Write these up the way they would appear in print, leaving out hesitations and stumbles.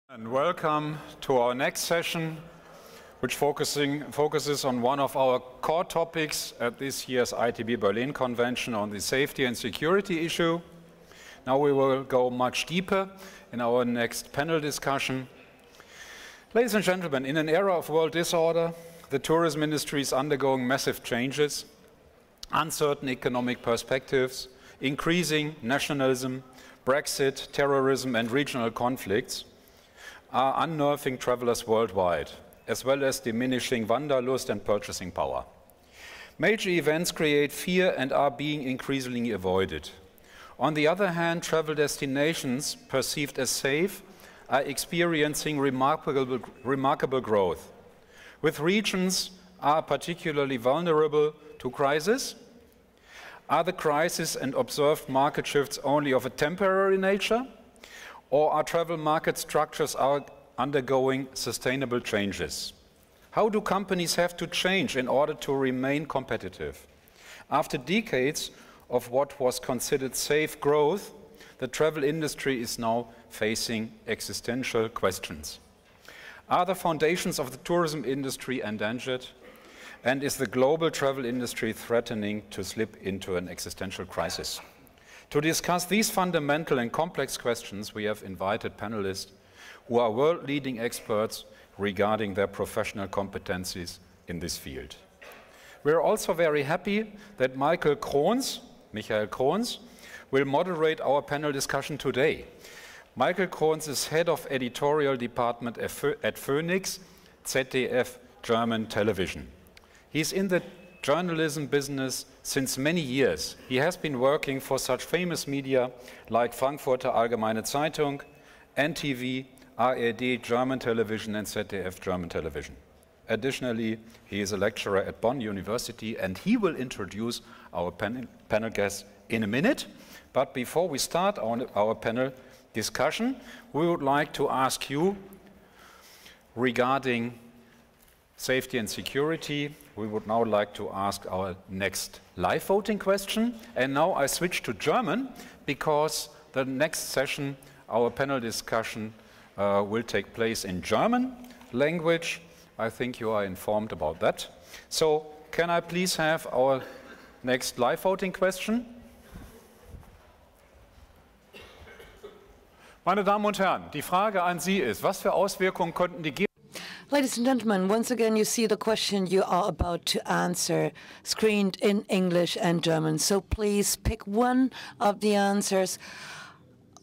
And welcome to our next session, which focuses on one of our core topics at this year's ITB Berlin Convention on the safety and security issue. Now we will go much deeper in our next panel discussion. Ladies and gentlemen, in an era of world disorder, the tourism industry is undergoing massive changes, uncertain economic perspectives, increasing nationalism, Brexit, terrorism, and regional conflicts are unnerving travelers worldwide, as well as diminishing wanderlust and purchasing power. Major events create fear and are being increasingly avoided. On the other hand, travel destinations perceived as safe are experiencing remarkable growth, with regions are particularly vulnerable to crises. Are the crises and observed market shifts only of a temporary nature? Or are travel market structures undergoing sustainable changes? How do companies have to change in order to remain competitive? After decades of what was considered safe growth, the travel industry is now facing existential questions. Are the foundations of the tourism industry endangered? And is the global travel industry threatening to slip into an existential crisis? To discuss these fundamental and complex questions, we have invited panelists who are world-leading experts regarding their professional competencies in this field. We are also very happy that Michael Krohns will moderate our panel discussion today. Michael Krohns is head of editorial department at Phoenix, ZDF German television. He's in the journalism business since many years. He has been working for such famous media like Frankfurter Allgemeine Zeitung, NTV, ARD German television, and ZDF German television. Additionally, he is a lecturer at Bonn University, and he will introduce our panel guests in a minute. But before we start our panel discussion, we would like to ask you regarding safety and security. We would now like to ask our next live voting question. And now I switch to German because the next session, our panel discussion, will take place in German language. I think you are informed about that. So can I please have our next live voting question? Meine Damen und Herren, die Frage an Sie ist, was für Auswirkungen könnten die Ladies and gentlemen, once again, you see the question you are about to answer screened in English and German. So please pick one of the answers.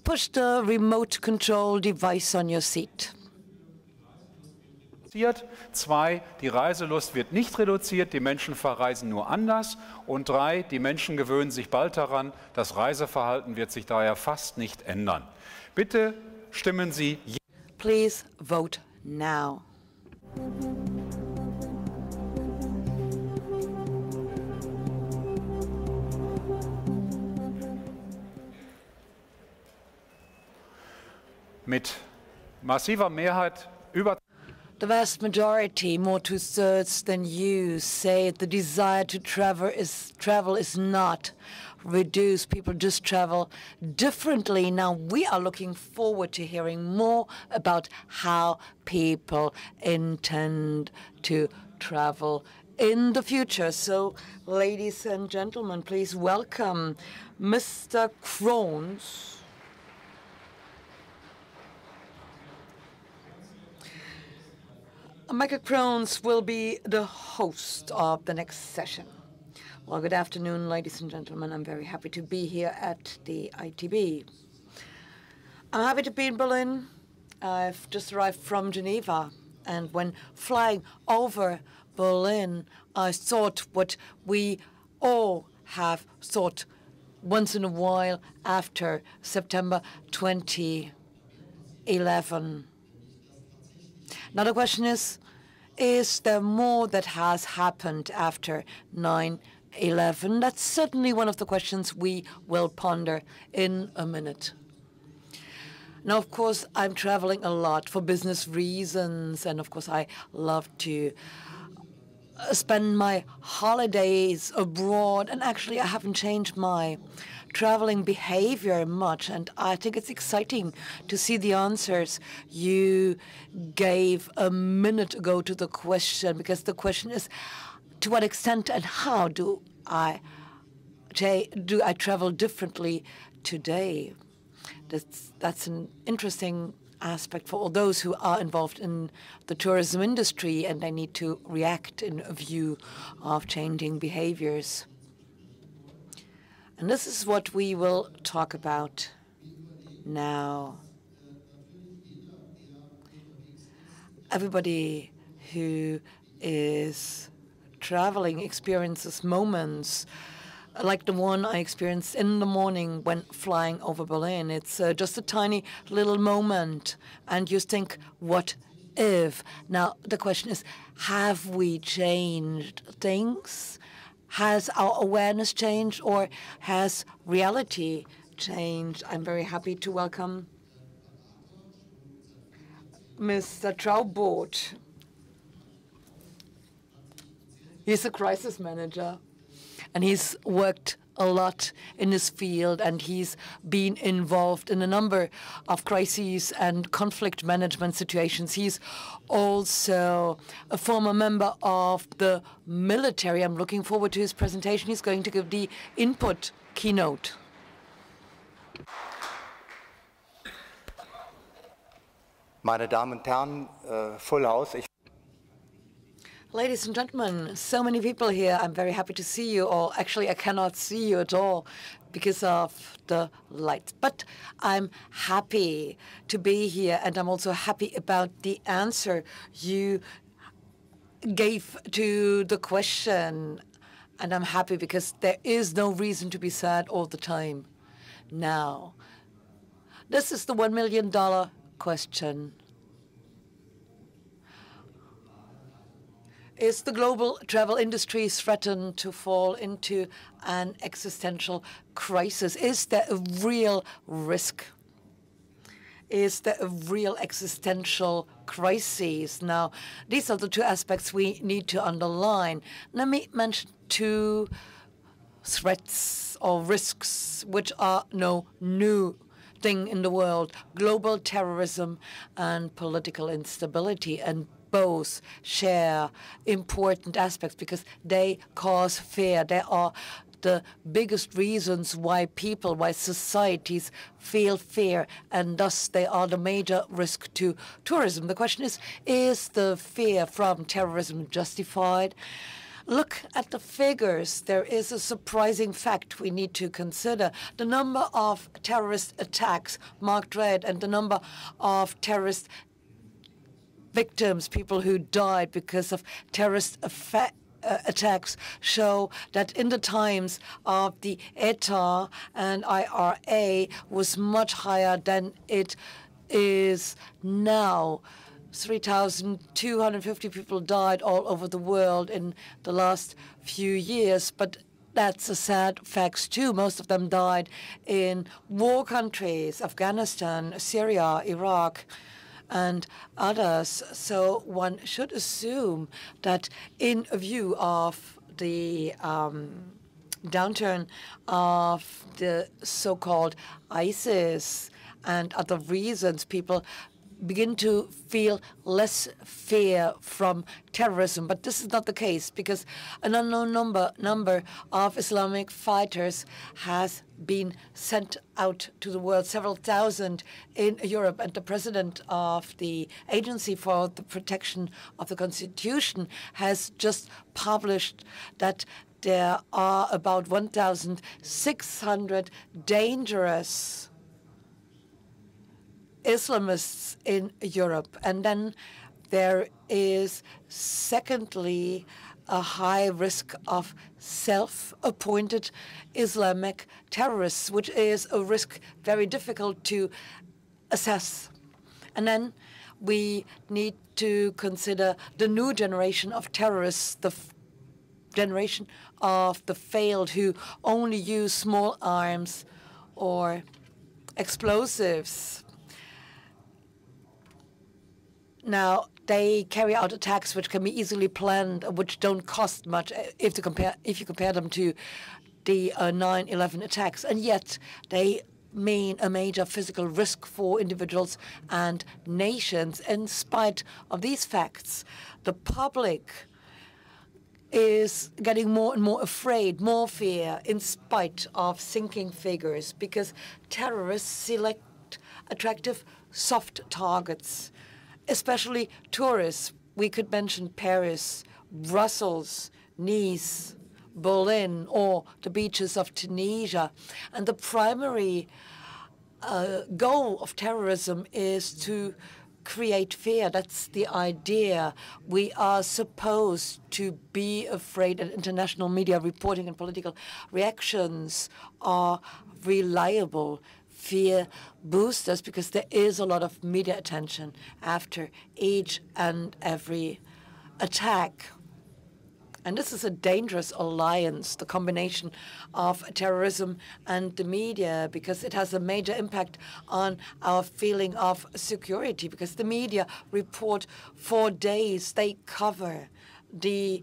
Push the remote control device on your seat. 2, die Reiselust wird nicht reduziert, die Menschen verreisen nur anders. Und 3, die Menschen gewöhnen sich bald daran, das Reiseverhalten wird sich daher fast nicht ändern. Bitte stimmen Sie. Please vote now. Mit massiver Mehrheit über The vast majority, more 2/3 than you, say the desire to travel is not reduced. People just travel differently. Now we are looking forward to hearing more about how people intend to travel in the future. So, ladies and gentlemen, please welcome Mr. Krohns. Michael Krohns will be the host of the next session. Well, good afternoon, ladies and gentlemen. I'm very happy to be here at the ITB. I'm happy to be in Berlin. I've just arrived from Geneva, and when flying over Berlin, I thought what we all have thought once in a while after September 2011. Now the question is there more that has happened after 9/11? That's certainly one of the questions we will ponder in a minute. Now, of course, I'm traveling a lot for business reasons, and of course, I love to spend my holidays abroad, and actually I haven't changed my traveling behavior much, and I think it's exciting to see the answers you gave a minute ago to the question, because the question is, to what extent and how do I travel differently today? That's an interesting aspect for all those who are involved in the tourism industry, and they need to react in view of changing behaviors. And this is what we will talk about now. Everybody who is traveling experiences moments like the one I experienced in the morning when flying over Berlin. It's just a tiny little moment, and you think, what if? Now, the question is, have we changed things? Has our awareness changed, or has reality changed? I'm very happy to welcome Mr. Traubot. He's a crisis manager, and he's worked a lot in this field, and he's been involved in a number of crises and conflict management situations. He's also a former member of the military. I'm looking forward to his presentation. He's going to give the input keynote. Meine Damen und Herren, full house. Ladies and gentlemen, so many people here. I'm very happy to see you all. Actually, I cannot see you at all because of the lights. But I'm happy to be here, and I'm also happy about the answer you gave to the question. And I'm happy because there is no reason to be sad all the time. Now, this is the $1 million question. Is the global travel industry threatened to fall into an existential crisis? Is there a real risk? Is there a real existential crisis? Now, these are the two aspects we need to underline. Let me mention two threats or risks which are no new thing in the world: global terrorism and political instability. And both share important aspects because they cause fear. They are the biggest reasons why people, why societies feel fear, and thus they are the major risk to tourism. The question is the fear from terrorism justified? Look at the figures. There is a surprising fact we need to consider. The number of terrorist attacks marked red, and the number of terrorist victims, people who died because of terrorist attacks, show that in the times of the ETA and IRA was much higher than it is now. 3,250 people died all over the world in the last few years, but that's a sad fact too. Most of them died in war countries: Afghanistan, Syria, Iraq, and others. So one should assume that in view of the downturn of the so-called ISIS and other reasons, people begin to feel less fear from terrorism. But this is not the case, because an unknown number of Islamic fighters has been sent out to the world, several thousand in Europe. And the president of the Agency for the Protection of the Constitution has just published that there are about 1,600 dangerous Islamists in Europe. And then there is, secondly, a high risk of self-appointed Islamic terrorists, which is a risk very difficult to assess. And then we need to consider the new generation of terrorists, the generation of the failed who only use small arms or explosives. Now, they carry out attacks which can be easily planned, which don't cost much if you compare them to the 9/11 attacks, and yet they mean a major physical risk for individuals and nations. In spite of these facts, the public is getting more and more afraid, more fear, in spite of sinking figures, because terrorists select attractive soft targets, especially tourists. We could mention Paris, Brussels, Nice, Berlin, or the beaches of Tunisia. And the primary goal of terrorism is to create fear. That's the idea. We are supposed to be afraid, and international media reporting and political reactions are reliable fear boosters, because there is a lot of media attention after each and every attack. And this is a dangerous alliance, the combination of terrorism and the media, because it has a major impact on our feeling of security, because the media report for days. They cover the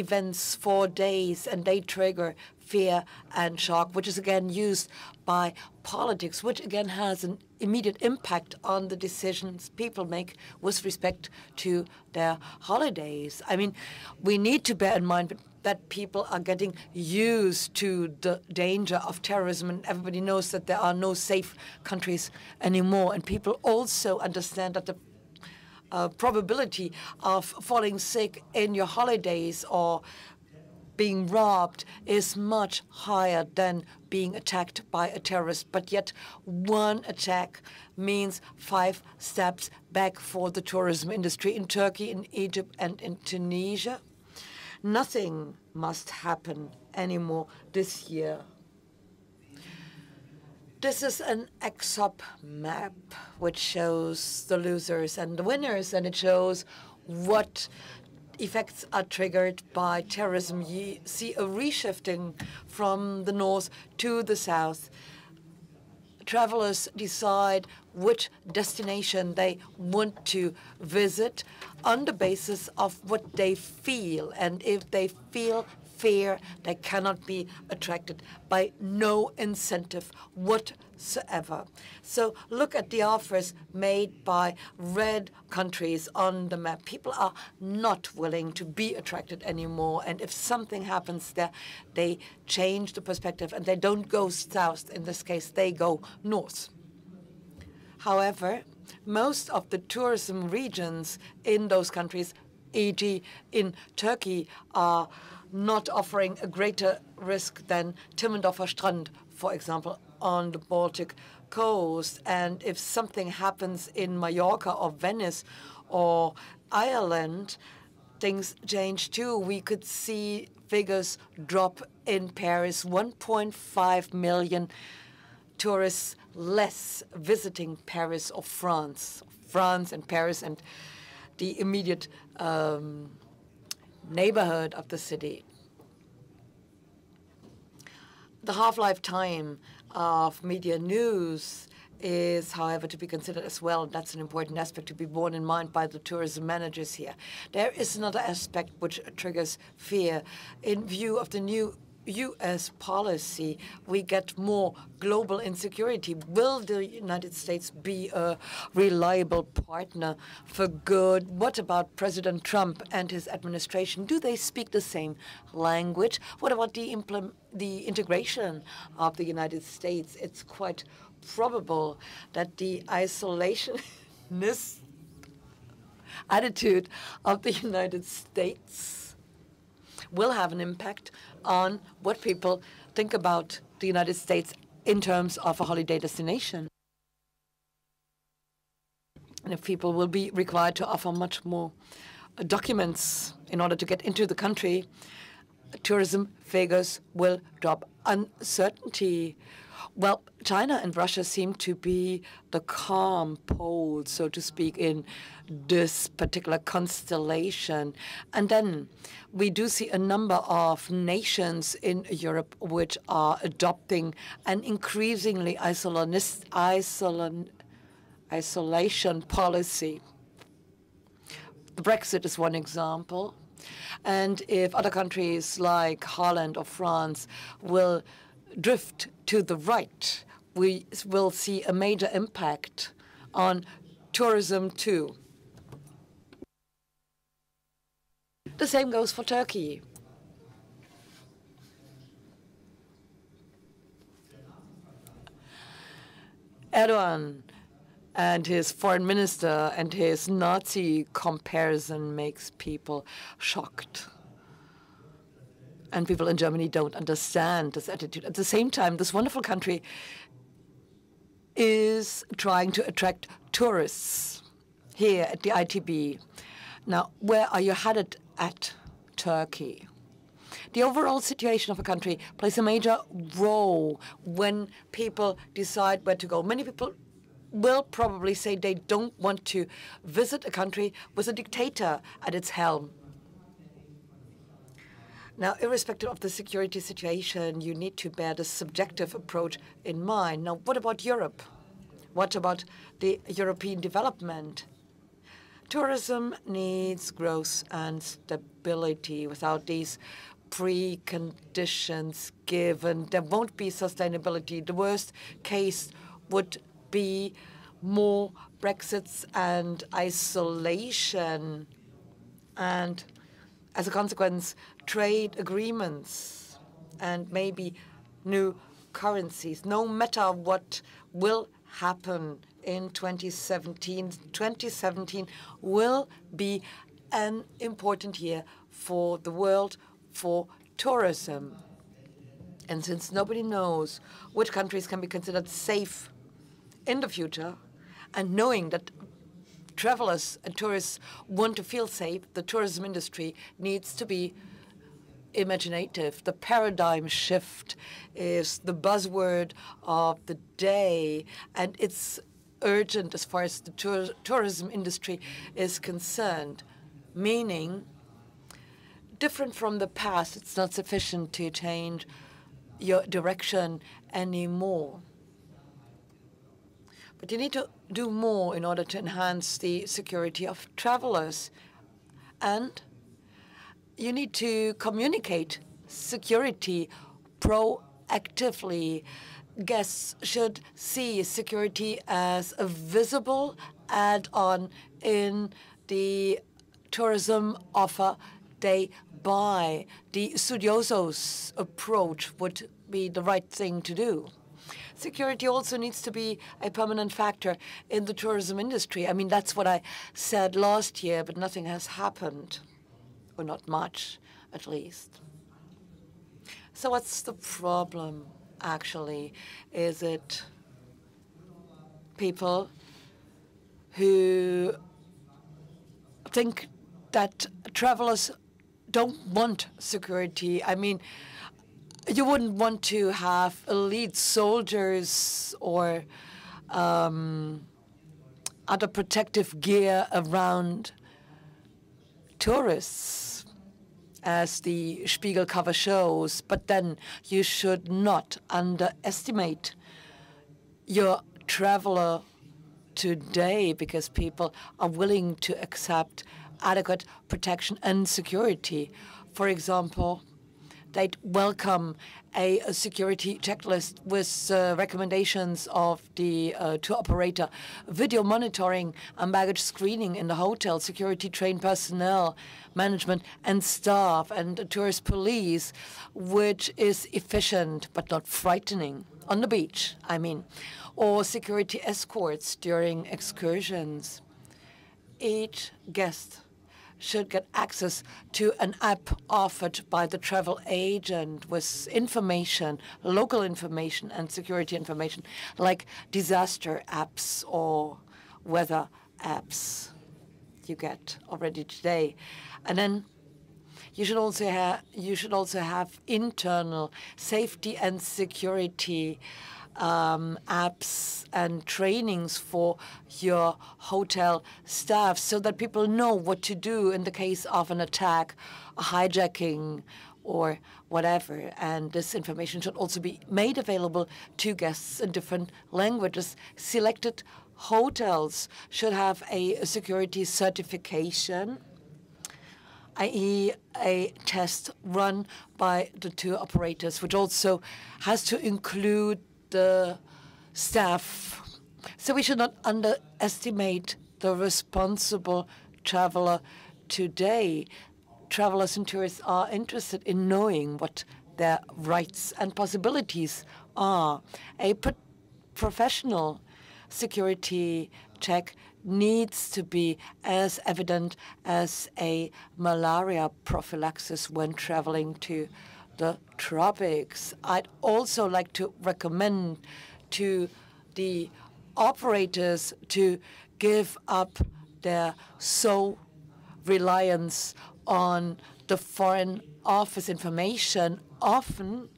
events for days, and they trigger fear and shock, which is again used by politics, which again has an immediate impact on the decisions people make with respect to their holidays. I mean, we need to bear in mind that people are getting used to the danger of terrorism, and everybody knows that there are no safe countries anymore. And people also understand that the probability of falling sick in your holidays or being robbed is much higher than being attacked by a terrorist. But yet one attack means 5 steps back for the tourism industry in Turkey, in Egypt, and in Tunisia. Nothing must happen anymore this year. This is an Excerpt map which shows the losers and the winners, and it shows what effects are triggered by terrorism. You see a reshifting from the north to the south. Travelers decide which destination they want to visit on the basis of what they feel. And if they feel fear, they cannot be attracted by no incentive whatsoever. So look at the offers made by red countries on the map. People are not willing to be attracted anymore. And if something happens there, they change the perspective and they don't go south. In this case, they go north. However, most of the tourism regions in those countries, e.g. in Turkey, are not offering a greater risk than Timmendorfer Strand, for example, on the Baltic coast. And if something happens in Mallorca or Venice or Ireland, things change too. We could see figures drop in Paris, 1.5 million tourists less visiting Paris or France. France and Paris and the immediate neighborhood of the city. The half-life time of media news is, however, to be considered as well. That's an important aspect to be borne in mind by the tourism managers here. There is another aspect which triggers fear. In view of the new U.S. policy, we get more global insecurity. Will the United States be a reliable partner for good? What about President Trump and his administration? Do they speak the same language? What about the integration of the United States? It's quite probable that the isolationist attitude of the United States will have an impact on what people think about the United States in terms of a holiday destination. And if people will be required to offer much more documents in order to get into the country, tourism figures will drop. Uncertainty. Well, China and Russia seem to be the calm pole, so to speak, in this particular constellation. And then we do see a number of nations in Europe which are adopting an increasingly isolation policy. The Brexit is one example. And if other countries like Holland or France will drift to the right, we will see a major impact on tourism too. The same goes for Turkey. Erdogan and his foreign minister and his Nazi comparison makes people shocked. And people in Germany don't understand this attitude. At the same time, this wonderful country is trying to attract tourists here at the ITB. Now, where are you headed at, Turkey? The overall situation of a country plays a major role when people decide where to go. Many people will probably say they don't want to visit a country with a dictator at its helm. Now, irrespective of the security situation, you need to bear the subjective approach in mind. Now, what about Europe? What about the European development? Tourism needs growth and stability. Without these preconditions given, there won't be sustainability. The worst case would be more Brexits and isolation, and as a consequence, trade agreements and maybe new currencies. No matter what will happen in 2017, 2017 will be an important year for the world, for tourism. And since nobody knows which countries can be considered safe in the future, and knowing that travelers and tourists want to feel safe, the tourism industry needs to be imaginative. The paradigm shift is the buzzword of the day, and it's urgent as far as the tourism industry is concerned, meaning different from the past. It's not sufficient to change your direction anymore. But you need to do more in order to enhance the security of travelers. And you need to communicate security proactively. Guests should see security as a visible add-on in the tourism offer they buy. The studiosos approach would be the right thing to do. Security also needs to be a permanent factor in the tourism industry. I mean, that's what I said last year, but nothing has happened, or not much, at least. So what's the problem, actually? Is it people who think that travelers don't want security? I mean, you wouldn't want to have elite soldiers or other protective gear around tourists, as the Spiegel cover shows. But then you should not underestimate your traveler today, because people are willing to accept adequate protection and security. For example, they'd welcome a security checklist with recommendations of the tour operator, video monitoring and baggage screening in the hotel, security trained personnel, management and staff, and a tourist police, which is efficient but not frightening. On the beach, I mean, or security escorts during excursions. Each guest should get access to an app offered by the travel agent with information, local information and security information, like disaster apps or weather apps you get already today. And then you should also have internal safety and security apps and trainings for your hotel staff, so that people know what to do in the case of an attack, a hijacking, or whatever. And this information should also be made available to guests in different languages selected hotels should have a security certification, i.e. a test run by the tour operators, which also has to include the staff. So we should not underestimate the responsible traveler today. Travelers and tourists are interested in knowing what their rights and possibilities are. A professional security check needs to be as evident as a malaria prophylaxis when traveling to the tropics. I'd also like to recommend to the operators to give up their sole reliance on the Foreign Office information. Often,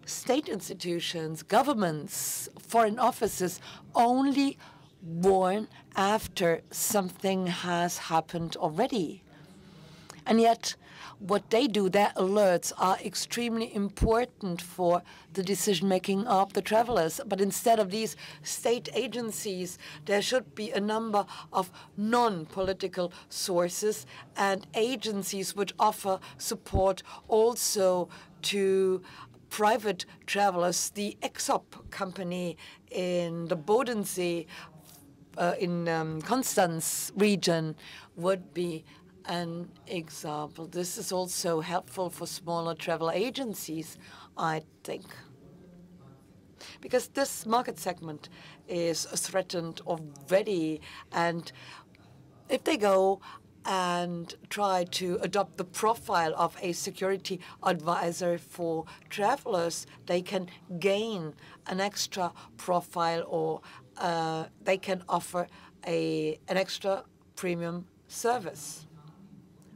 state institutions, governments, foreign offices only warn after something has happened already. And yet, what they do, their alerts, are extremely important for the decision-making of the travelers. But instead of these state agencies, there should be a number of non-political sources and agencies which offer support also to private travelers. The Excerpt company in the Bodensee, in Konstanz region, would be an example. This is also helpful for smaller travel agencies, I think, because this market segment is threatened already. And if they go and try to adopt the profile of a security advisor for travelers, they can gain an extra profile, or they can offer an extra premium service,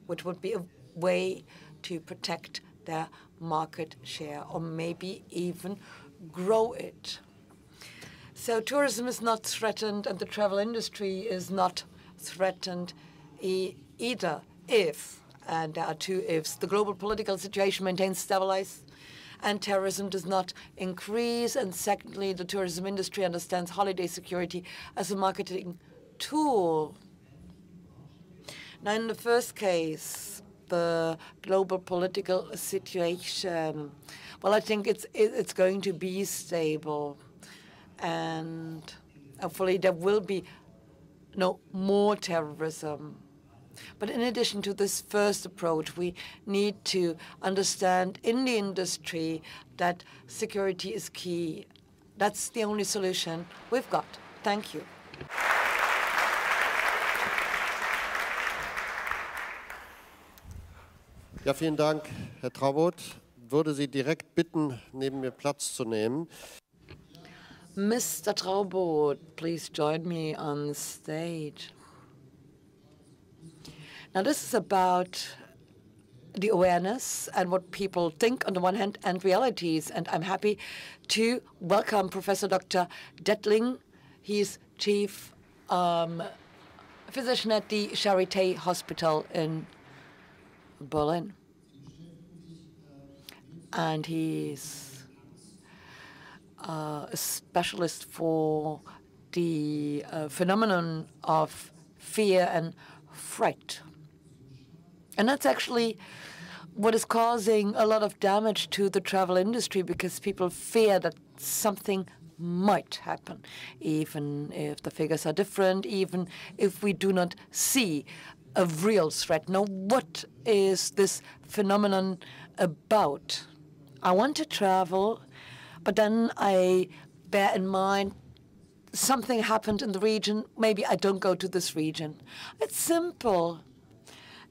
which would be a way to protect their market share or maybe even grow it. So tourism is not threatened and the travel industry is not threatened either if, and there are two ifs, the global political situation maintains stabilized and terrorism does not increase, and secondly, the tourism industry understands holiday security as a marketing tool. Now, in the first case, the global political situation, well, I think it's going to be stable, and hopefully there will be no more terrorism. But in addition to this first approach, we need to understand in the industry that security is key. That's the only solution we've got. Thank you. Ja, vielen Dank, Herr Traubot. Würde Sie direkt bitten, neben mir Platz zu nehmen. Mr. Traubot, please join me on stage. Now, this is about the awareness and what people think on the one hand and realities. And I'm happy to welcome Professor Dr. Dettling. He's chief physician at the Charité Hospital in Berlin. And he's a specialist for the phenomenon of fear and fright. And that's actually what is causing a lot of damage to the travel industry, because people fear that something might happen, even if the figures are different, even if we do not see a real threat. Now, what is this phenomenon about? I want to travel, but then I bear in mind something happened in the region. Maybe I don't go to this region. It's simple.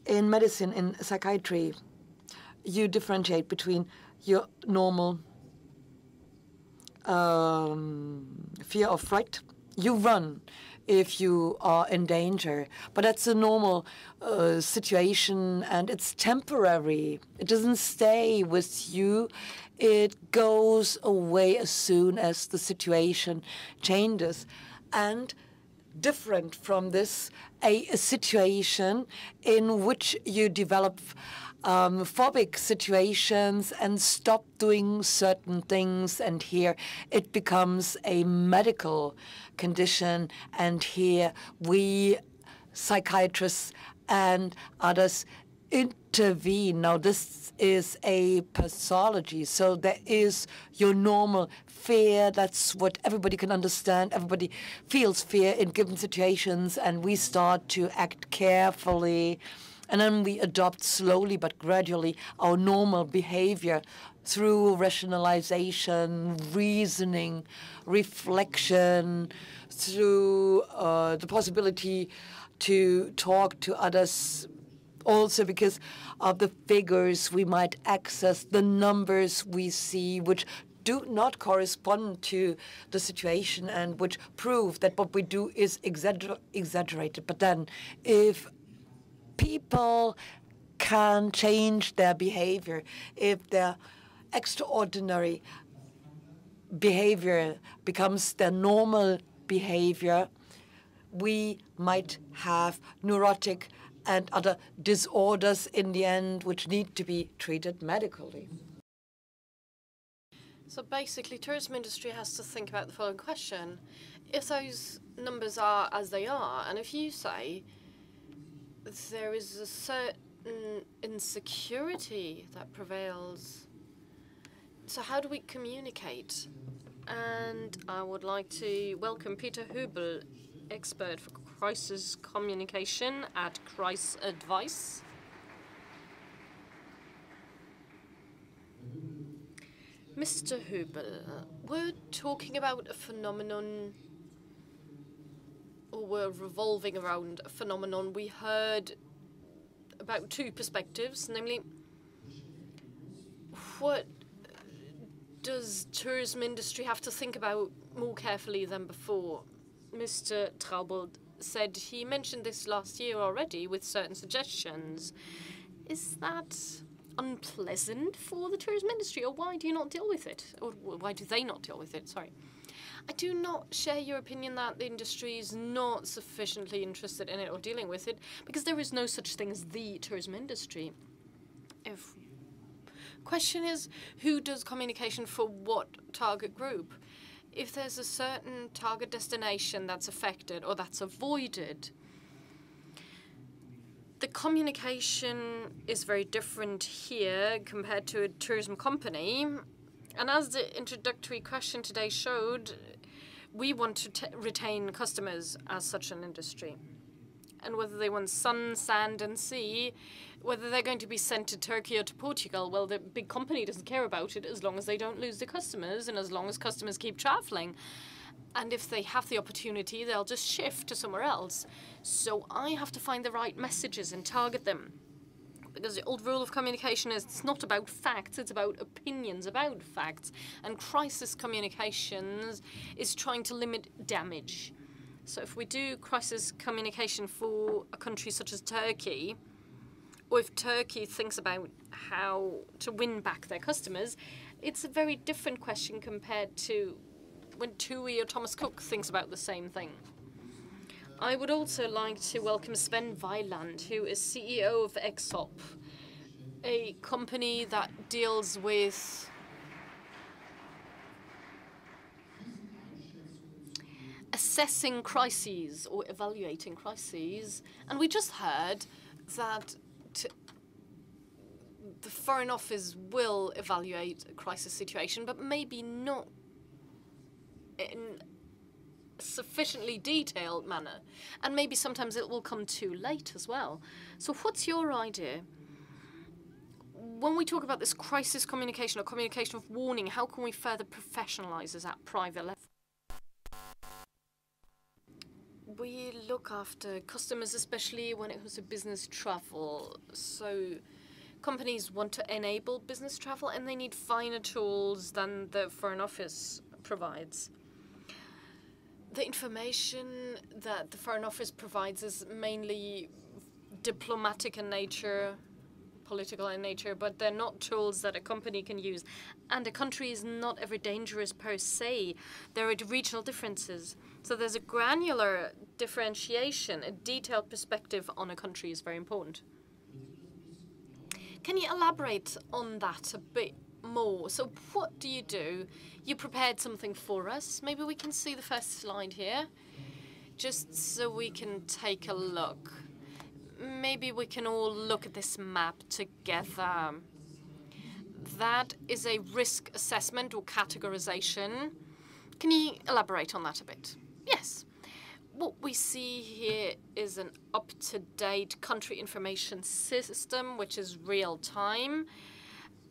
In medicine, in psychiatry, you differentiate between your normal fear of fright. You run if you are in danger, but that's a normal situation, and it's temporary. It doesn't stay with you. It goes away as soon as the situation changes. And different from this, a situation in which you develop phobic situations and stop doing certain things, and here it becomes a medical condition, and here we psychiatrists and others intervene. Now, this is a pathology, so there is your normal fear. That's what everybody can understand. Everybody feels fear in given situations, and we start to act carefully, and then we adopt slowly but gradually our normal behavior through rationalization, reasoning, reflection, through the possibility to talk to others, also because of the figures we might access, the numbers we see, which do not correspond to the situation and which prove that what we do is exaggerated. But then, if people can change their behavior, if their extraordinary behavior becomes their normal behavior, we might have neurotic and other disorders in the end, which need to be treated medically. So basically, tourism industry has to think about the following question. If those numbers are as they are, and if you say there is a certain insecurity that prevails, so how do we communicate? And I would like to welcome Peter Hübel, expert for crisis communication at Crisis Advice. Mr. Hübel, we're talking about a phenomenon, or we're revolving around a phenomenon. We heard about two perspectives, namely, what does tourism industry have to think about more carefully than before? Mr. Traubelt said he mentioned this last year already with certain suggestions. Is that unpleasant for the tourism industry, or why do you not deal with it? Or why do they not deal with it? Sorry. I do not share your opinion that the industry is not sufficiently interested in it or dealing with it, because there is no such thing as the tourism industry. If question is, who does communication for what target group? If there's a certain target destination that's affected or that's avoided, the communication is very different here compared to a tourism company. And as the introductory question today showed, we want to retain customers as such an industry. And whether they want sun, sand, and sea, whether they're going to be sent to Turkey or to Portugal, well, the big company doesn't care about it as long as they don't lose the customers and as long as customers keep traveling. And if they have the opportunity, they'll just shift to somewhere else. So I have to find the right messages and target them. Because the old rule of communication is it's not about facts, it's about opinions about facts. And crisis communications is trying to limit damage. So if we do crisis communication for a country such as Turkey, or if Turkey thinks about how to win back their customers, it's a very different question compared to when TUI or Thomas Cook thinks about the same thing. I would also like to welcome Sven Weiland, who is CEO of Excerpt, a company that deals with assessing crises or evaluating crises. And we just heard that the Foreign Office will evaluate a crisis situation, but maybe not in a sufficiently detailed manner. And maybe sometimes it will come too late as well. So what's your idea? When we talk about this crisis communication or communication of warning, how can we further professionalize this at private level? We look after customers, especially when it comes to business travel. So companies want to enable business travel, and they need finer tools than the Foreign Office provides. The information that the Foreign Office provides is mainly diplomatic in nature, political in nature, but they're not tools that a company can use. And a country is not ever dangerous per se. There are regional differences. So there's a granular differentiation, a detailed perspective on a country is very important. Can you elaborate on that a bit more? So what do? You prepared something for us. Maybe we can see the first slide here, just so we can take a look. Maybe we can all look at this map together. That is a risk assessment or categorization. Can you elaborate on that a bit? Yes. What we see here is an up-to-date country information system, which is real-time,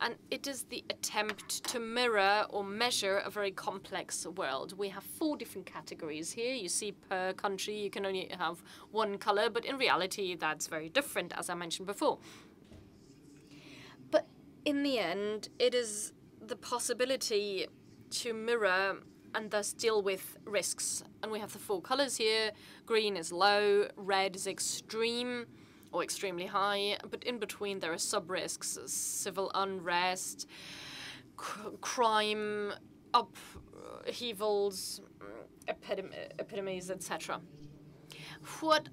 and it is the attempt to mirror or measure a very complex world. We have 4 different categories here. You see per country you can only have one color, but in reality that's very different, as I mentioned before. But in the end, it is the possibility to mirror and thus deal with risks. And we have the 4 colors here. Green is low, red is extreme or extremely high, but in between there are sub-risks, civil unrest, crime, upheavals, epidemics, etc. What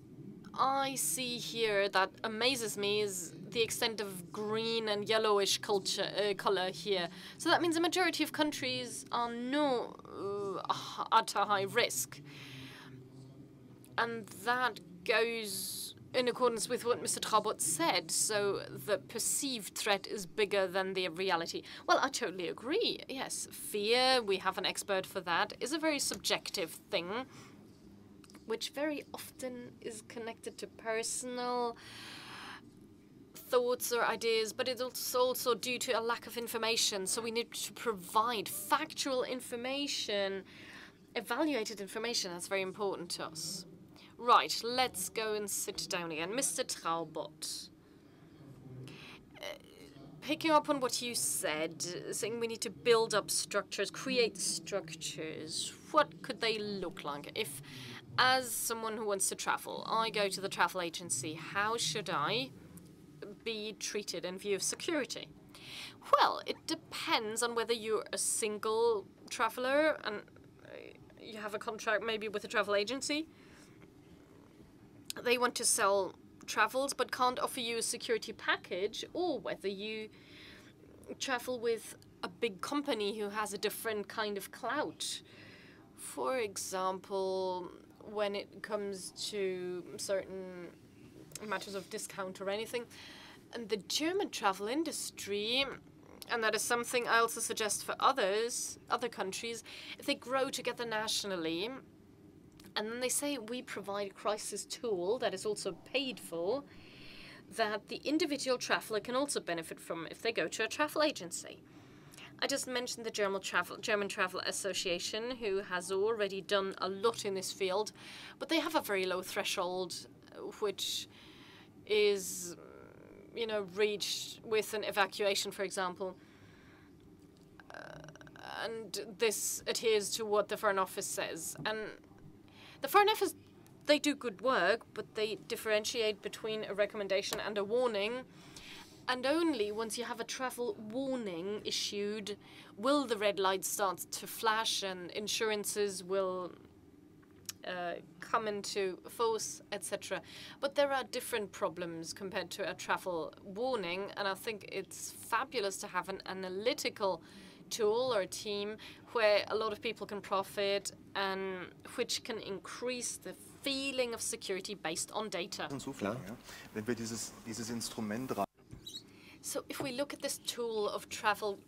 I see here that amazes me is the extent of green and yellowish color here. So that means a majority of countries are not at a high risk. And that goes in accordance with what Mr. Traubot said. So the perceived threat is bigger than the reality. Well, I totally agree. Yes, fear, we have an expert for that, is a very subjective thing, which very often is connected to personal thoughts or ideas, but it's also due to a lack of information. So we need to provide factual information, evaluated information. That's very important to us. Right, let's go and sit down again. Mr. Traubot, picking up on what you said, saying we need to build up structures, create structures. What could they look like? If, as someone who wants to travel, I go to the travel agency, how should I be treated in view of security? Well, it depends on whether you're a single traveler and you have a contract maybe with a travel agency. They want to sell travels but can't offer you a security package, or whether you travel with a big company who has a different kind of clout. For example, when it comes to certain matters of discount or anything. And the German travel industry, and that is something I also suggest for other countries, if they grow together nationally, and then they say we provide a crisis tool that is also paid for, that the individual traveler can also benefit from if they go to a travel agency. I just mentioned the German Travel Association, who has already done a lot in this field, but they have a very low threshold, which is, reached with an evacuation, for example. And this adheres to what the Foreign Office says. And the Foreign Office, they do good work, but they differentiate between a recommendation and a warning. And only once you have a travel warning issued will the red light start to flash and insurances will come into force, etc. But there are different problems compared to a travel warning, and I think it's fabulous to have an analytical tool or a team where a lot of people can profit and which can increase the feeling of security based on data. So if we look at this tool of travel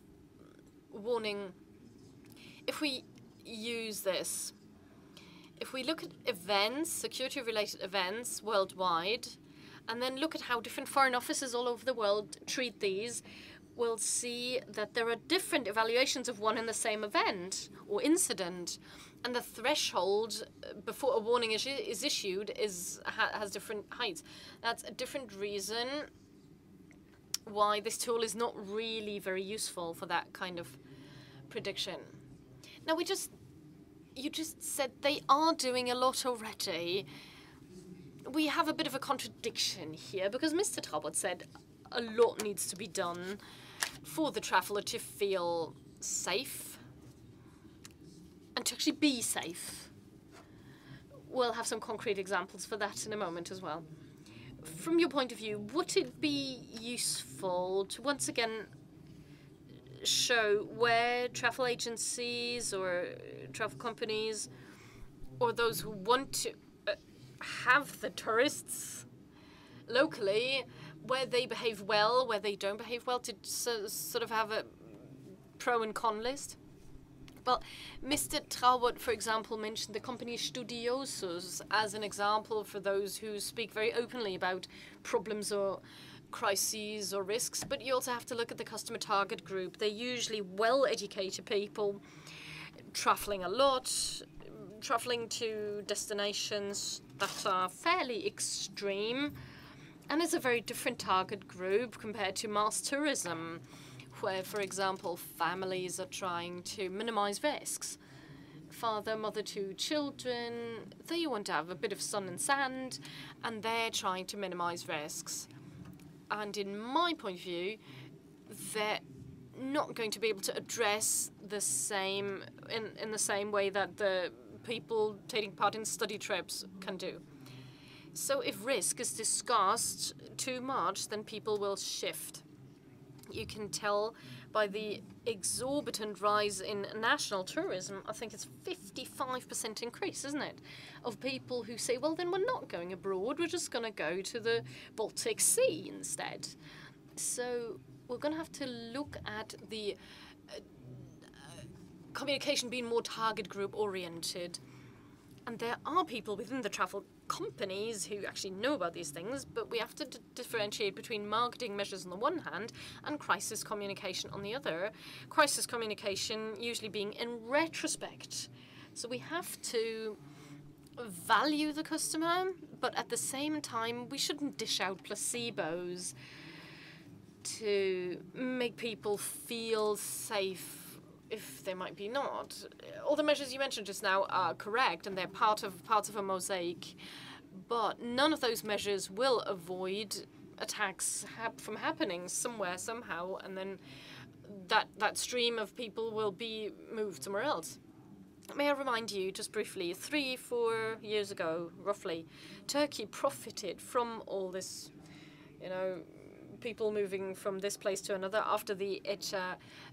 warning, if we use this, if we look at events, security-related events worldwide, and then look at how different foreign offices all over the world treat these, we'll see that there are different evaluations of one and the same event or incident, and the threshold before a warning is issued has different heights. That's a different reason why this tool is not really very useful for that kind of prediction. Now, you just said they are doing a lot already. We have a bit of a contradiction here because Mr. Traubot said a lot needs to be done for the traveller to feel safe and to actually be safe. We'll have some concrete examples for that in a moment as well. From your point of view, would it be useful to once again show where travel agencies or travel companies or those who want to have the tourists locally, where they behave well, where they don't behave well, to sort of have a pro and con list? Well, Mr. Traubert, for example, mentioned the company Studiosus as an example for those who speak very openly about problems or crises or risks, but you also have to look at the customer target group. They're usually well-educated people, traveling a lot, traveling to destinations that are fairly extreme, and it's a very different target group compared to mass tourism, where, for example, families are trying to minimize risks. Father, mother, two children, they want to have a bit of sun and sand, and they're trying to minimize risks. And in my point of view, they're not going to be able to address the same in the same way that the people taking part in study trips can do. So if risk is discussed too much, then people will shift. You can tell by the exorbitant rise in national tourism. I think it's 55% increase, isn't it, of people who say, well, then we're not going abroad, we're just going to go to the Baltic Sea instead. So we're going to have to look at the communication being more target group oriented. And there are people within the travel companies who actually know about these things, but we have to differentiate between marketing measures on the one hand and crisis communication on the other. Crisis communication usually being in retrospect. So we have to value the customer, but at the same time, we shouldn't dish out placebos to make people feel safe if they might be not. All the measures you mentioned just now are correct, and they're parts of a mosaic, but none of those measures will avoid attacks from happening somewhere, somehow, and then that stream of people will be moved somewhere else. May I remind you, just briefly, 3-4 years ago, roughly, Turkey profited from all this, people moving from this place to another. After the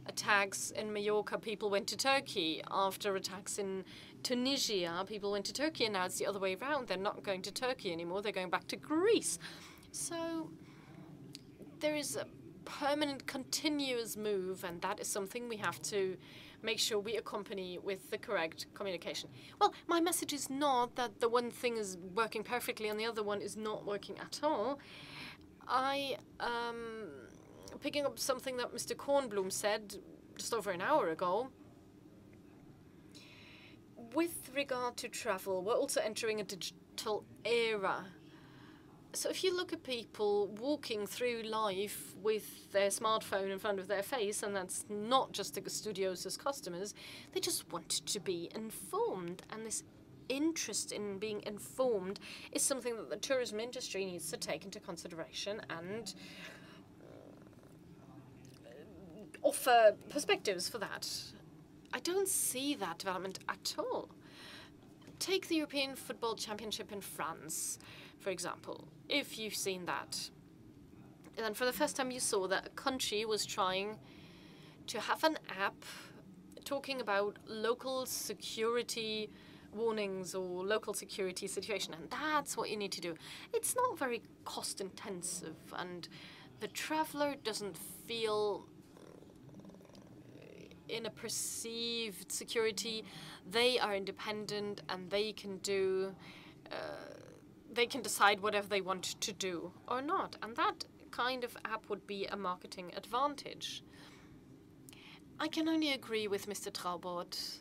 attacks in Mallorca, people went to Turkey. After attacks in Tunisia, people went to Turkey, and now it's the other way around. They're not going to Turkey anymore. They're going back to Greece. So there is a permanent, continuous move, and that is something we have to make sure we accompany with the correct communication. Well, my message is not that the one thing is working perfectly and the other one is not working at all. Picking up something that Mr. Kornblum said just over an hour ago, with regard to travel, we're also entering a digital era. So if you look at people walking through life with their smartphone in front of their face, and that's not just the studios as customers, they just want to be informed, and this interest in being informed is something that the tourism industry needs to take into consideration and offer perspectives for that. I don't see that development at all. Take the European Football Championship in France, for example. If you've seen that, and for the first time you saw that a country was trying to have an app talking about local security warnings or local security situation, and that's what you need to do. It's not very cost intensive, and the traveler doesn't feel in a perceived security. They are independent, and they can do they can decide whatever they want to do or not, and that kind of app would be a marketing advantage. I can only agree with Mr. Traubert.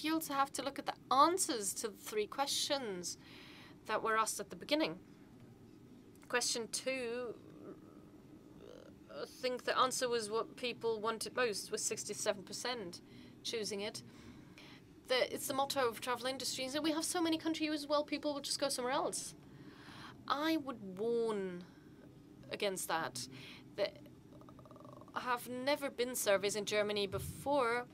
You also have to look at the answers to the 3 questions that were asked at the beginning. Question 2, I think the answer was what people wanted most, was 67% choosing it. It's the motto of travel industries, and we have so many countries as well, people will just go somewhere else. I would warn against that. There have never been surveys in Germany before.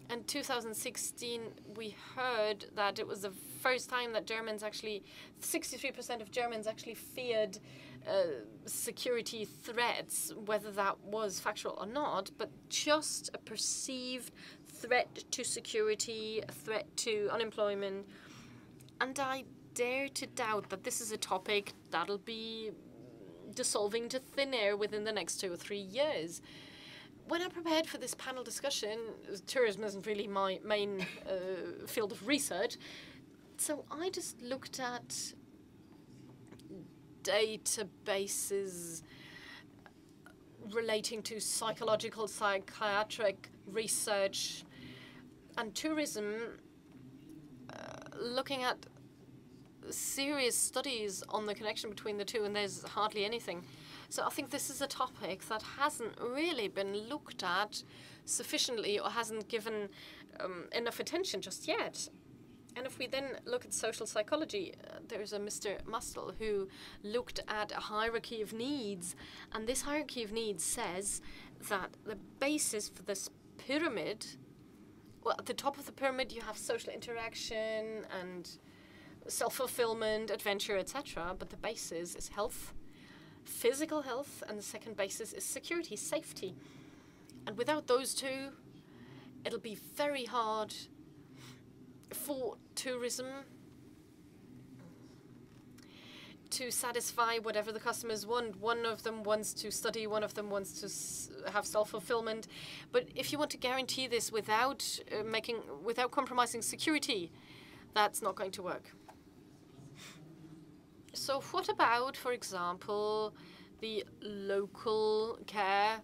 In 2016, we heard that it was the first time that 63% of Germans actually feared security threats, whether that was factual or not, but just a perceived threat to security, a threat to unemployment. And I dare to doubt that this is a topic that'll be dissolving to thin air within the next 2 or 3 years. When I prepared for this panel discussion, tourism isn't really my main field of research, so I just looked at databases relating to psychological, psychiatric research and tourism, looking at serious studies on the connection between the two, and there's hardly anything. So I think this is a topic that hasn't really been looked at sufficiently or hasn't given enough attention just yet. And if we then look at social psychology, there's a Mr. Mustel who looked at a hierarchy of needs. And this hierarchy of needs says that the basis for this pyramid, well, at the top of the pyramid, you have social interaction and self-fulfillment, adventure, etc. But the basis is health, physical health, and the second basis is security, safety. And without those two, it'll be very hard for tourism to satisfy whatever the customers want. One of them wants to study, one of them wants to have self-fulfillment. But if you want to guarantee this without compromising security, that's not going to work. So what about, for example, the local care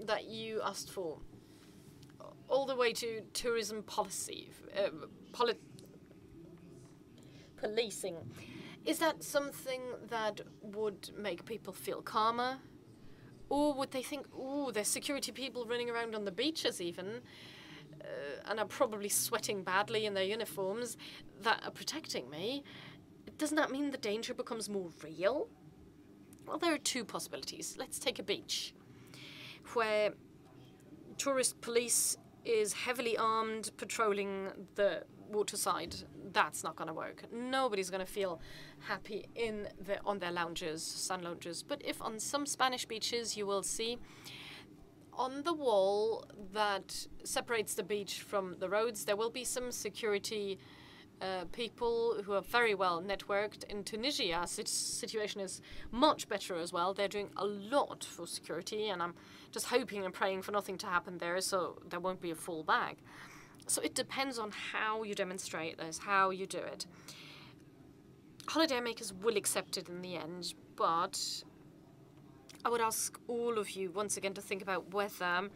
that you asked for? All the way to tourism policy, policing. Is that something that would make people feel calmer? Or would they think, oh, there's security people running around on the beaches even, and are probably sweating badly in their uniforms, that are protecting me? Doesn't that mean the danger becomes more real? Well, there are two possibilities. Let's take a beach where tourist police is heavily armed, patrolling the waterside. That's not going to work. Nobody's going to feel happy on their lounges, sun lounges. But if on some Spanish beaches you will see on the wall that separates the beach from the roads, there will be some security people who are very well networked. In Tunisia, the situation is much better as well. They're doing a lot for security, and I'm just hoping and praying for nothing to happen there, so there won't be a full bag. So it depends on how you demonstrate this, how you do it. Holidaymakers will accept it in the end, but I would ask all of you once again to think about whether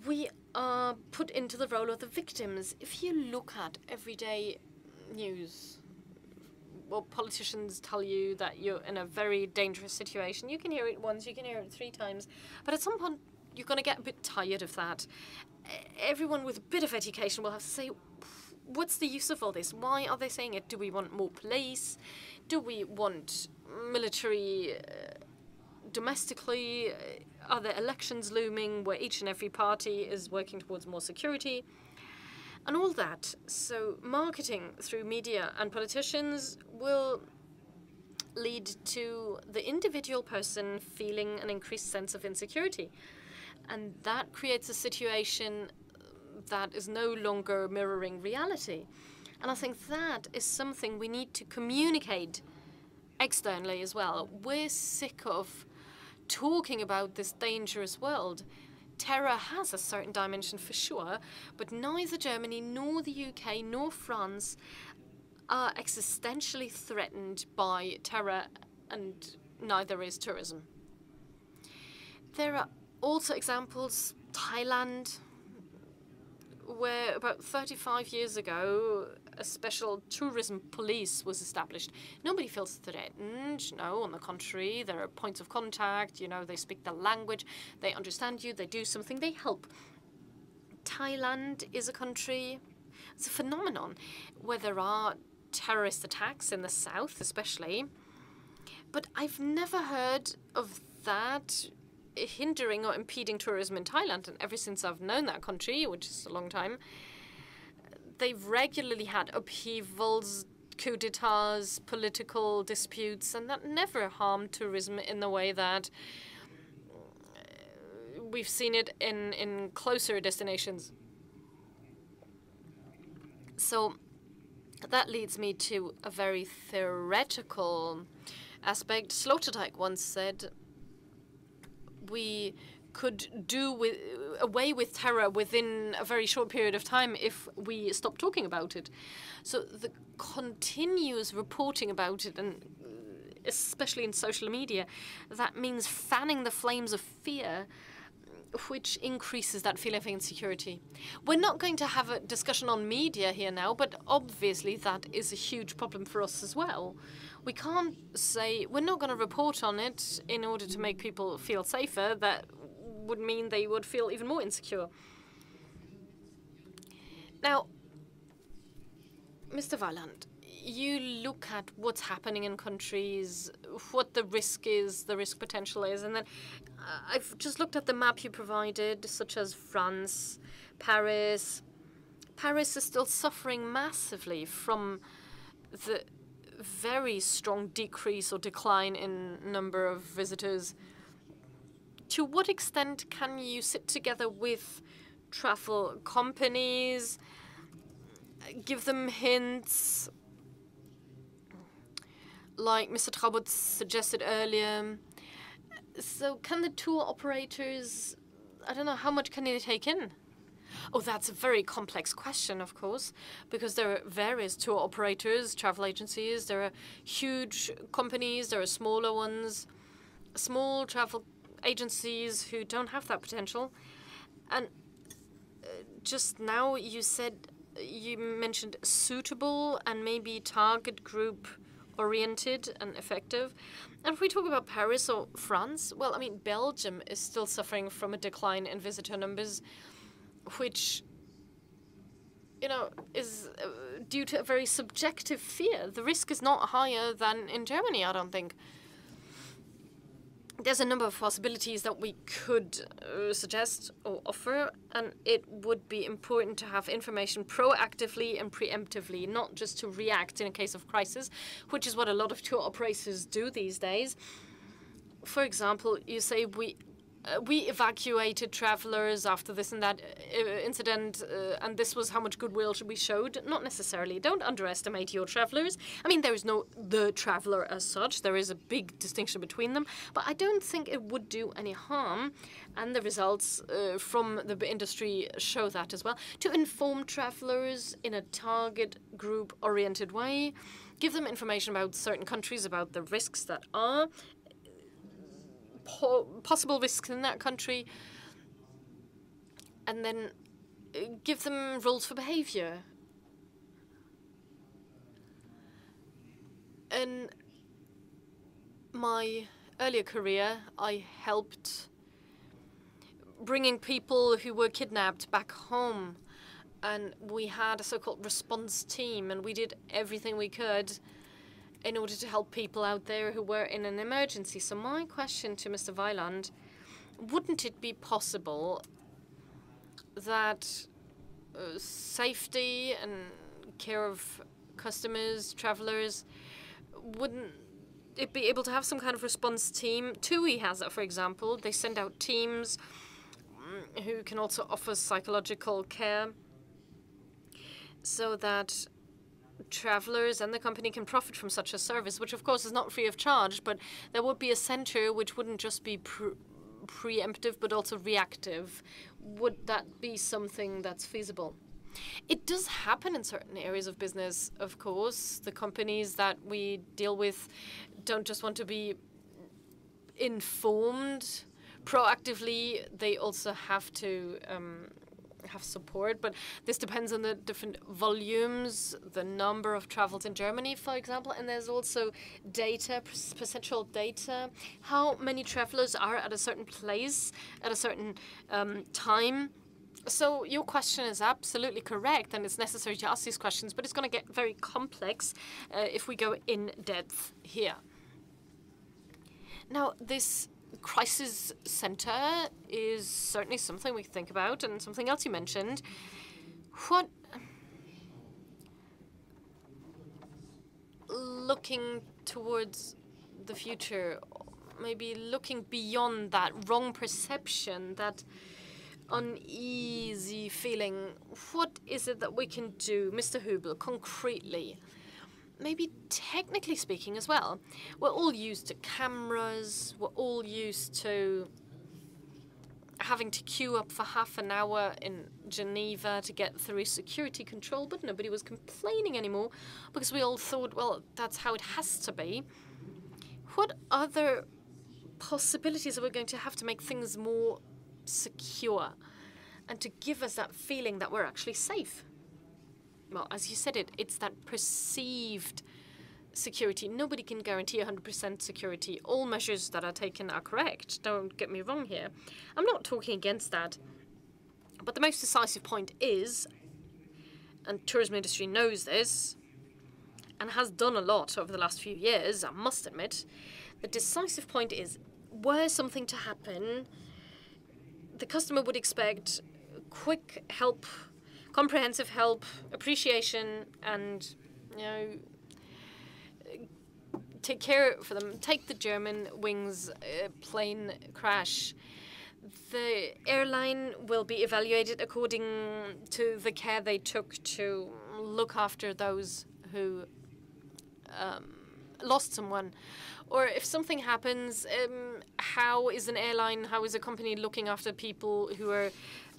we are put into the role of the victims. If you look at everyday news, well, politicians tell you that you're in a very dangerous situation. You can hear it once, you can hear it 3 times, but at some point you're going to get a bit tired of that. Everyone with a bit of education will have to say, what's the use of all this? Why are they saying it? Do we want more police? Do we want military domestically? Are there elections looming where each and every party is working towards more security? And all that. So marketing through media and politicians will lead to the individual person feeling an increased sense of insecurity. And that creates a situation that is no longer mirroring reality. And I think that is something we need to communicate externally as well. We're sick of talking about this dangerous world. Terror has a certain dimension for sure, but neither Germany nor the UK nor France are existentially threatened by terror, and neither is tourism. There are also examples, Thailand, where about 35 years ago, a special tourism police was established. Nobody feels threatened. No, on the contrary, there are points of contact. You know, they speak the language, they understand you, they do something, they help. Thailand is a country, it's a phenomenon where there are terrorist attacks in the south, especially. But I've never heard of that hindering or impeding tourism in Thailand. And ever since I've known that country, which is a long time, they've regularly had upheavals, coup d'etats, political disputes, and that never harmed tourism in the way that we've seen it in closer destinations. So that leads me to a very theoretical aspect. Sloterdijk once said, we could do away with terror within a very short period of time if we stop talking about it. So the continuous reporting about it, and especially in social media, that means fanning the flames of fear, which increases that feeling of insecurity. We're not going to have a discussion on media here now, but obviously that is a huge problem for us as well. We can't say we're not going to report on it in order to make people feel safer. That would mean they would feel even more insecure. Now, Mr. Weiland, you look at what's happening in countries, what the risk is, the risk potential is, and then I've just looked at the map you provided, such as France, Paris. Paris is still suffering massively from the very strong decrease or decline in number of visitors. To what extent can you sit together with travel companies, give them hints, like Mr. Traubert suggested earlier? So can the tour operators, I don't know, how much can they take in? Oh, that's a very complex question, of course, because there are various tour operators, travel agencies, there are huge companies, there are smaller ones, small travel agencies who don't have that potential. And just now you mentioned suitable and maybe target group oriented and effective. And if we talk about Paris or France, well, I mean, Belgium is still suffering from a decline in visitor numbers, which, you know, is due to a very subjective fear. The risk is not higher than in Germany, I don't think. There's a number of possibilities that we could suggest or offer, and it would be important to have information proactively and preemptively, not just to react in a case of crisis, which is what a lot of tour operators do these days. For example, you say we evacuated travelers after this and that incident, and this was how much goodwill we showed. Not necessarily. Don't underestimate your travelers. I mean, there is no the traveler as such. There is a big distinction between them. But I don't think it would do any harm, and the results from the industry show that as well, to inform travelers in a target group-oriented way, give them information about certain countries, about the risks that are, possible risks in that country, and then give them rules for behavior. In my earlier career, I helped bringing people who were kidnapped back home, and we had a so-called response team, and we did everything we could in order to help people out there who were in an emergency. So my question to Mr. Weiland, wouldn't it be possible that safety and care of customers, travelers, wouldn't it be able to have some kind of response team? TUI has that, for example. They send out teams who can also offer psychological care so that travelers and the company can profit from such a service, which of course is not free of charge, but there would be a center which wouldn't just be preemptive but also reactive. Would that be something that's feasible? It does happen in certain areas of business, of course. The companies that we deal with don't just want to be informed proactively, they also have to have support, but this depends on the different volumes, the number of travels in Germany, for example, and there's also data, percentual data, how many travelers are at a certain place at a certain time. So your question is absolutely correct, and it's necessary to ask these questions, but it's going to get very complex if we go in depth here. Now, this crisis center is certainly something we think about, and something else you mentioned. What looking towards the future, maybe looking beyond that wrong perception, that uneasy feeling, what is it that we can do, Mr. Hubel, concretely? Maybe technically speaking as well. We're all used to cameras, we're all used to having to queue up for half an hour in Geneva to get through security control, but nobody was complaining anymore because we all thought, well, that's how it has to be. What other possibilities are we going to have to make things more secure and to give us that feeling that we're actually safe? Well, as you said, it's that perceived security. Nobody can guarantee 100% security. All measures that are taken are correct. Don't get me wrong here. I'm not talking against that. But the most decisive point is, and tourism industry knows this, and has done a lot over the last few years, I must admit, the decisive point is, were something to happen, the customer would expect quick help, comprehensive help, appreciation, and, you know, take care for them. Take the German wings plane crash. The airline will be evaluated according to the care they took to look after those who lost someone. Or if something happens, how is an airline, how is a company looking after people who are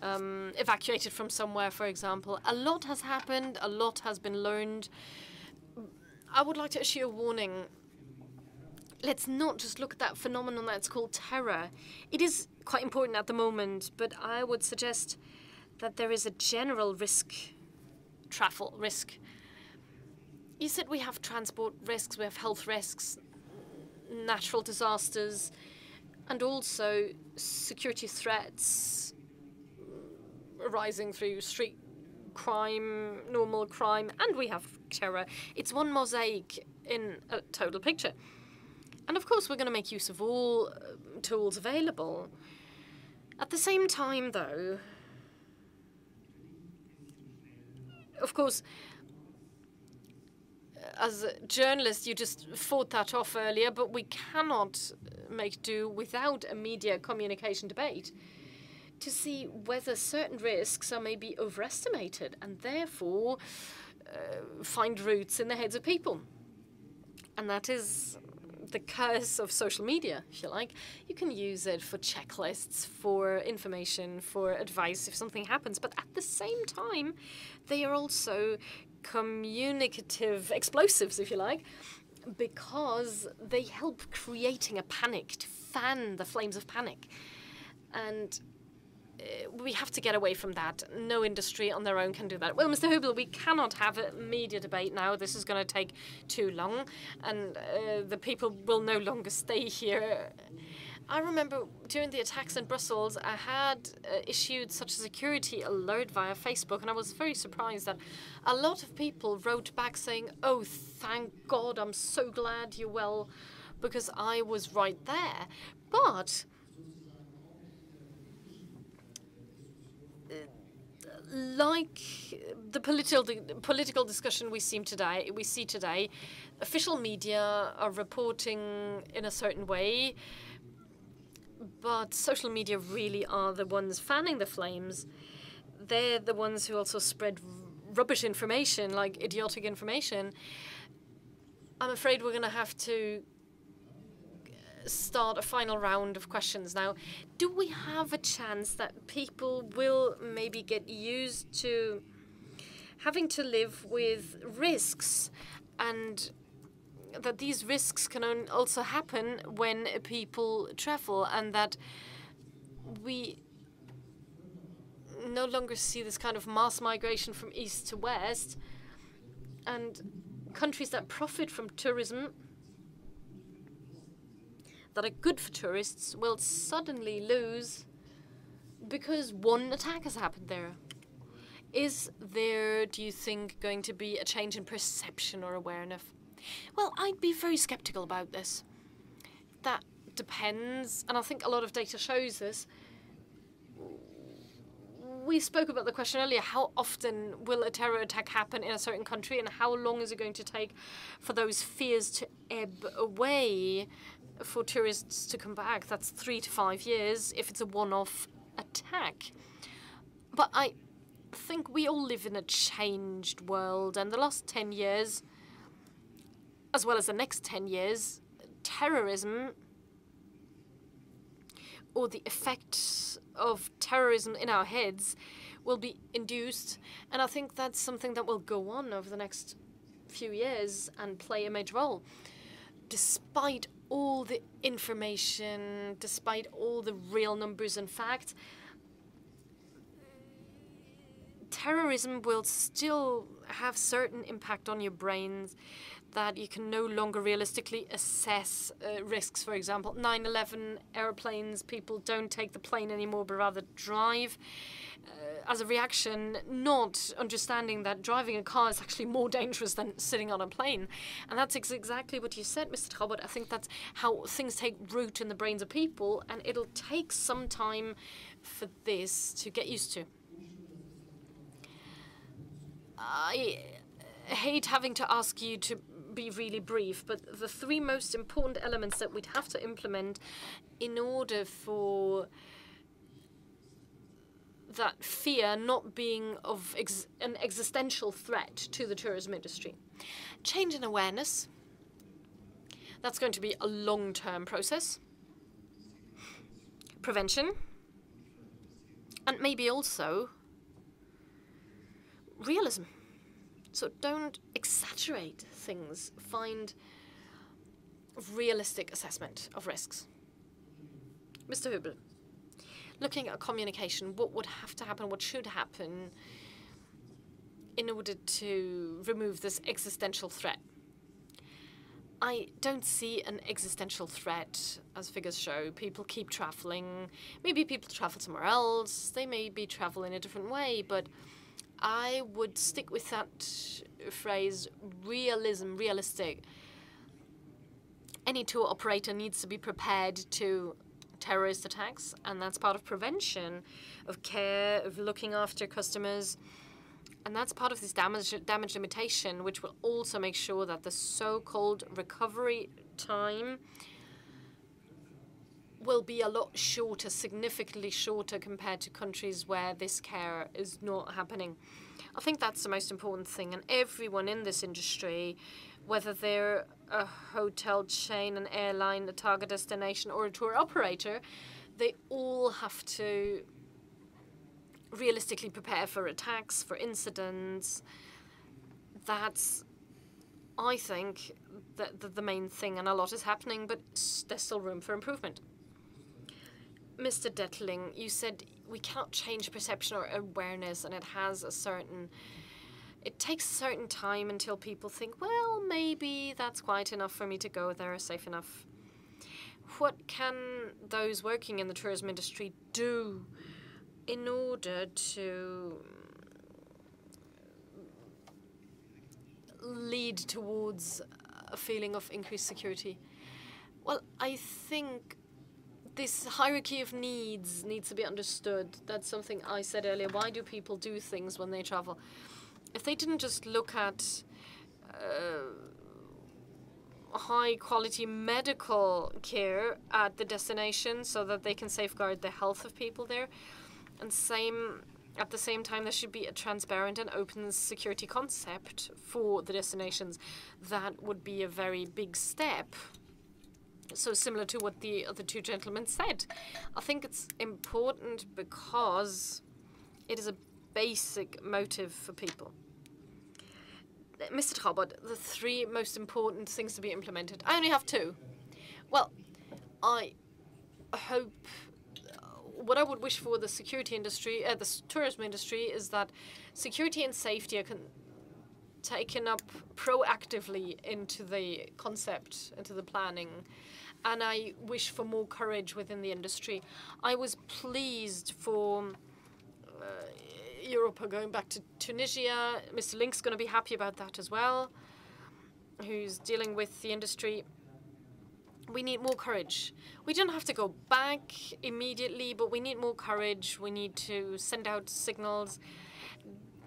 evacuated from somewhere, for example? A lot has happened, a lot has been learned. I would like to issue a warning. Let's not just look at that phenomenon that's called terror. It is quite important at the moment, but I would suggest that there is a general risk, travel risk. You said we have transport risks, we have health risks, natural disasters, and also security threats arising through street crime, normal crime, and we have terror. It's one mosaic in a total picture. And of course, we're going to make use of all tools available. At the same time, though, of course, as a journalist, you just fought that off earlier, but we cannot make do without a media communication debate to see whether certain risks are maybe overestimated and therefore find roots in the heads of people. And that is the curse of social media, if you like. You can use it for checklists, for information, for advice if something happens, but at the same time, they are also communicative explosives, if you like, because they help creating a panic, to fan the flames of panic. And we have to get away from that. No industry on their own can do that. Well, Mr. Hubel, we cannot have a media debate now. This is going to take too long, and the people will no longer stay here. I remember during the attacks in Brussels, I had issued such a security alert via Facebook, and I was very surprised that a lot of people wrote back saying, "Oh, thank God, I'm so glad you're well," because I was right there. But like the political discussion we see today, official media are reporting in a certain way, but social media really are the ones fanning the flames. They're the ones who also spread rubbish information, like idiotic information. I'm afraid we're going to have to start a final round of questions now. Do we have a chance that people will maybe get used to having to live with risks, and that these risks can also happen when people travel, and that we no longer see this kind of mass migration from east to west, and countries that profit from tourism, that are good for tourists, will suddenly lose because one attack has happened there? Is there, do you think, going to be a change in perception or awareness? Well, I'd be very skeptical about this. That depends, and I think a lot of data shows this. We spoke about the question earlier, how often will a terror attack happen in a certain country, and how long is it going to take for those fears to ebb away, for tourists to come back? That's 3 to 5 years if it's a one-off attack. But I think we all live in a changed world, and the last 10 years, as well as the next 10 years, terrorism, or the effects of terrorism in our heads, will be induced. And I think that's something that will go on over the next few years and play a major role. Despite all the information, despite all the real numbers and facts, terrorism will still have certain impact on your brains that you can no longer realistically assess risks. For example, 9/11 airplanes, people don't take the plane anymore but rather drive as a reaction, not understanding that driving a car is actually more dangerous than sitting on a plane. And that's exactly what you said, Mr. Traubert. I think that's how things take root in the brains of people, and it'll take some time for this to get used to. I hate having to ask you to be really brief, but the 3 most important elements that we'd have to implement in order for that fear not being of an existential threat to the tourism industry. Change in awareness. That's going to be a long-term process. Prevention. And maybe also realism. So don't exaggerate things. Find realistic assessment of risks. Mr. Hübel, looking at communication, what would have to happen, what should happen in order to remove this existential threat? I don't see an existential threat, as figures show. People keep traveling. Maybe people travel somewhere else. They maybe travel in a different way, but I would stick with that phrase, realism, realistic. Any tour operator needs to be prepared to terrorist attacks, and that's part of prevention, of care, of looking after customers. And that's part of this damage limitation, which will also make sure that the so-called recovery time will be a lot shorter, significantly shorter compared to countries where this care is not happening. I think that's the most important thing. And everyone in this industry, whether they're a hotel chain, an airline, a target destination, or a tour operator, they all have to realistically prepare for attacks, for incidents. That's, I think, the main thing, and a lot is happening, but there's still room for improvement. Mr. Dettling, you said we cannot change perception or awareness, and it takes a certain time until people think, well, maybe that's quite enough for me to go there, safe enough. What can those working in the tourism industry do in order to lead towards a feeling of increased security? Well, I think this hierarchy of needs to be understood. That's something I said earlier. Why do people do things when they travel? If they didn't just look at high-quality medical care at the destination so that they can safeguard the health of people there, and at the same time, there should be a transparent and open security concept for the destinations. That would be a very big step. So similar to what the other 2 gentlemen said. I think it's important because it is a basic motive for people. Mr. Traubert, the 3 most important things to be implemented. I only have 2. Well, I hope, what I would wish for the security industry, the tourism industry, is that security and safety are taken up proactively into the concept, into the planning. And I wish for more courage within the industry. I was pleased for Europa going back to Tunisia. Mr. Link's going to be happy about that as well, who's dealing with the industry. we need more courage. We don't have to go back immediately, but we need more courage. We need to send out signals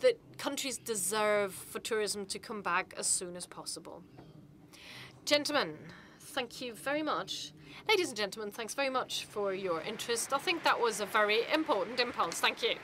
that countries deserve for tourism to come back as soon as possible. Gentlemen, thank you very much. Ladies and gentlemen, thanks very much for your interest. I think that was a very important impulse. Thank you.